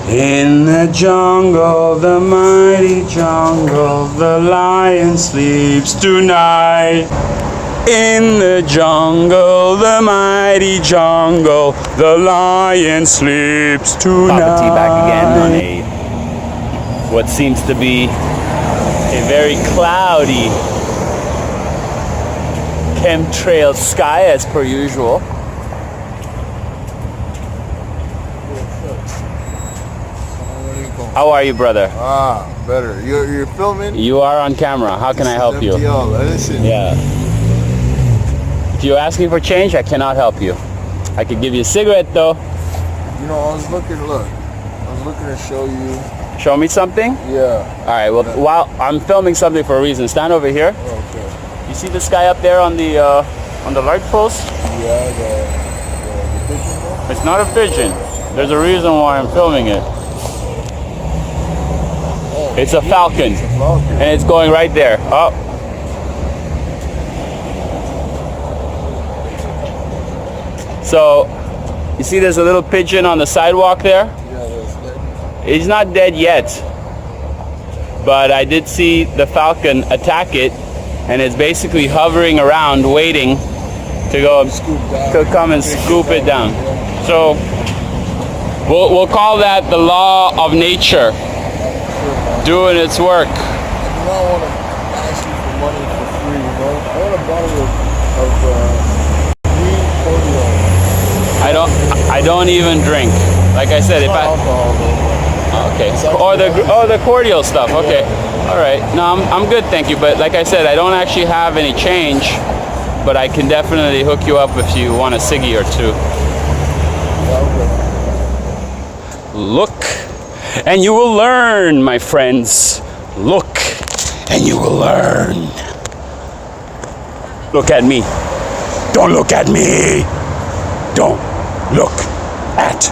In the jungle, the mighty jungle, the lion sleeps tonight. In the jungle, the mighty jungle, the lion sleeps tonight. Papa T back again on a what seems to be a very cloudy chemtrail sky as per usual. How are you, brother? Better. You're filming? You are on camera. How can I help you? Listen. Yeah. If you're asking for change, I cannot help you. I could give you a cigarette though. You know, I was looking to show you. Show me something? Yeah. All right. Well, while I'm filming something for a reason, stand over here. Okay. You see this guy up there on the light post? Yeah, the pigeon though? It's not a pigeon. There's a reason why I'm filming it. Oh, It's a falcon. It's a falcon. And it's going right there. Oh. So, you see there's a little pigeon on the sidewalk there? Yeah, that's dead. He's not dead yet. But I did see the falcon attack it, and it's basically hovering around waiting to go to come and scoop it down. So we'll call that the law of nature doing its work. I do not want to ask you for money for free, you know? I want a bottle of green cordial. I don't even drink. Like I said, It's not alcohol though. okay, or the cordial stuff. Okay, all right. No, I'm good, thank you. But like I said, I don't actually have any change, but I can definitely hook you up if you want a ciggy or two. Yeah, okay. Look, and you will learn, my friends. Look, and you will learn. Look at me. Don't look at me. Don't look at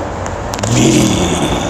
me.